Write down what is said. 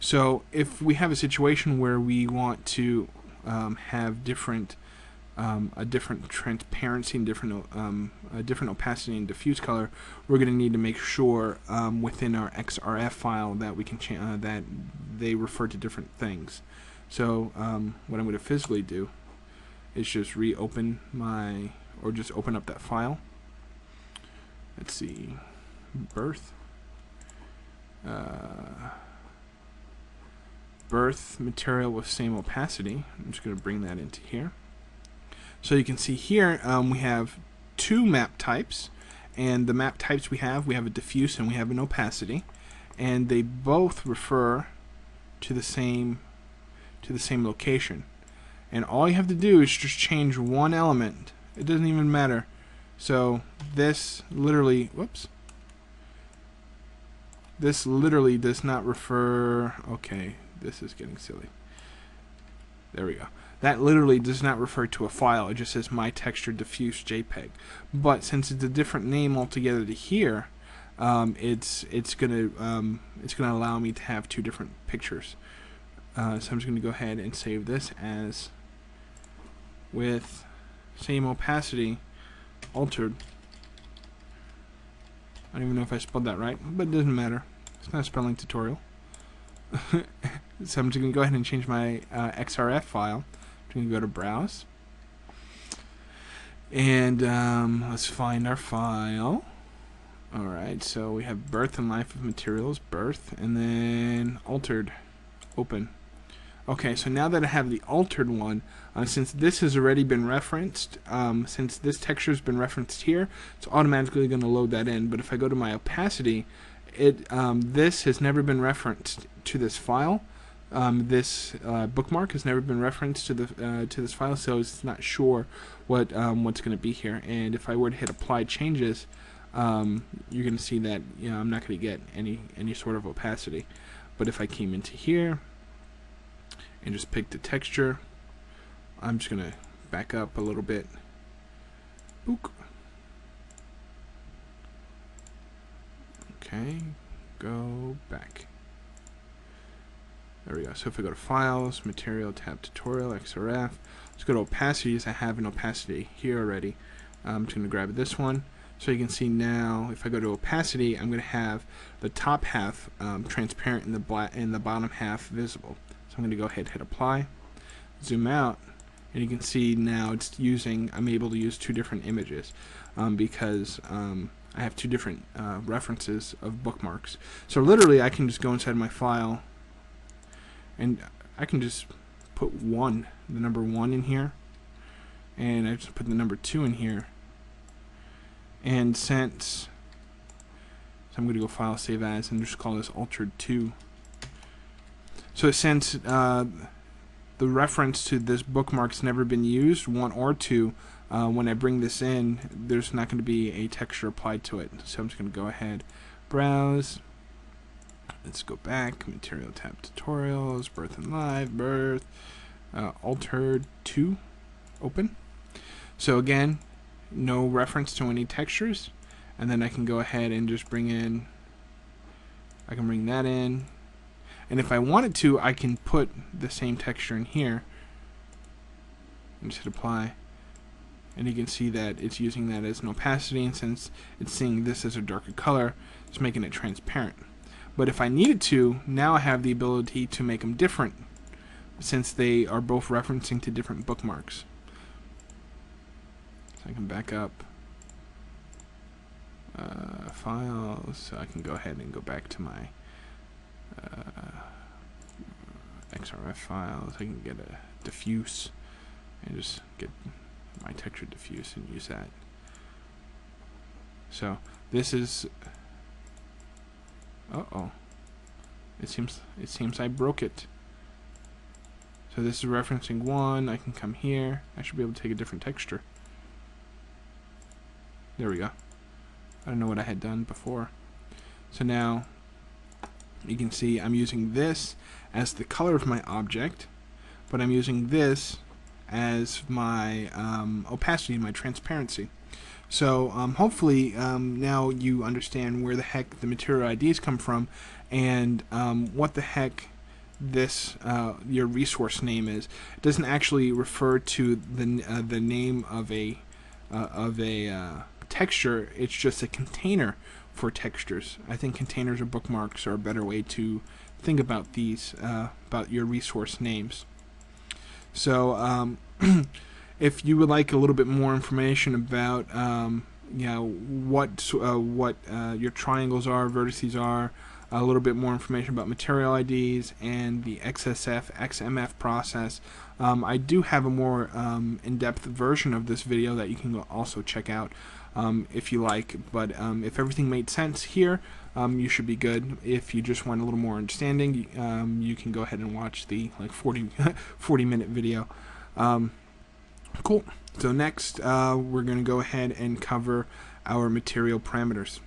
So if we have a situation where we want to have a different transparency and a different opacity and diffuse color, we're going to need to make sure within our XRF file that we can that they refer to different things. So what I'm going to physically do is just reopen or just open up that file. Let's see, birth material with same opacity. I'm just going to bring that into here. So you can see here we have two map types, and the map types we have a diffuse and we have an opacity, and they both refer to the same location. And all you have to do is just change one element. It doesn't even matter. So this literally, this literally does not refer, okay, this is getting silly. There we go. That literally does not refer to a file. It just says my texture diffuse JPEG. But since it's a different name altogether to here, it's gonna allow me to have two different pictures. So I'm just going to go ahead and save this as with same opacity altered. I don't even know if I spelled that right, but it doesn't matter. It's not a spelling tutorial. So I'm just going to go ahead and change my XRF file. I'm going to go to Browse. And let's find our file. Alright, so we have birth and life of materials, birth, and then altered, open. Okay, so now that I have the altered one, since this has already been referenced, since this texture has been referenced here, it's automatically going to load that in. But if I go to my opacity, this has never been referenced to this file. This bookmark has never been referenced to this file, so it's not sure what's going to be here. And if I were to hit Apply Changes, you're going to see that I'm not going to get any sort of opacity. But if I came into here and just pick the texture, I'm just going to back up a little bit. Book. Okay, go back. There we go. So if I go to Files, Material, Tab Tutorial, XRF, let's go to Opacities. I have an opacity here already. I'm just going to grab this one. So you can see now, if I go to opacity, I'm going to have the top half transparent and the bottom half visible. So I'm going to go ahead and hit Apply, zoom out, and you can see now I'm able to use two different images because I have two different references of bookmarks. So literally I can just go inside my file and I can just put the number 1 in here, and I just put the number 2 in here. And since, so I'm going to go File, Save As, and just call this Altered 2. So since the reference to this bookmark's never been used, 1 or 2, when I bring this in, there's not going to be a texture applied to it. So I'm just going to go ahead, Browse. Let's go back, Material, Tab Tutorials, Birth and Live, Birth, Altered 2, open. So again, no reference to any textures, and then I can go ahead and just bring that in, and if I wanted to, I can put the same texture in here and just hit Apply, and you can see that it's using that as an opacity, and since it's seeing this as a darker color, it's making it transparent. But if I needed to, now I have the ability to make them different, since they are both referencing to different bookmarks. I can back up files, so I can go ahead and go back to my XRF files. I can get a diffuse and just get my texture diffuse and use that. So this is, it seems I broke it. So this is referencing 1. I can come here. I should be able to take a different texture. There we go. I don't know what I had done before. So now you can see I'm using this as the color of my object, but I'm using this as my opacity, my transparency. So hopefully now you understand where the heck the material IDs come from, and what the heck this your resource name is. It doesn't actually refer to the name of a texture. It's just a container for textures. I think containers or bookmarks are a better way to think about these, about your resource names. So if you would like a little bit more information about what your triangles are, vertices are, a little bit more information about material IDs and the XSF, XMF process, I do have a more in-depth version of this video that you can also check out if you like. But if everything made sense here, you should be good. If you just want a little more understanding, you can go ahead and watch the 40-minute video. Cool. So next, we're going to go ahead and cover our material parameters.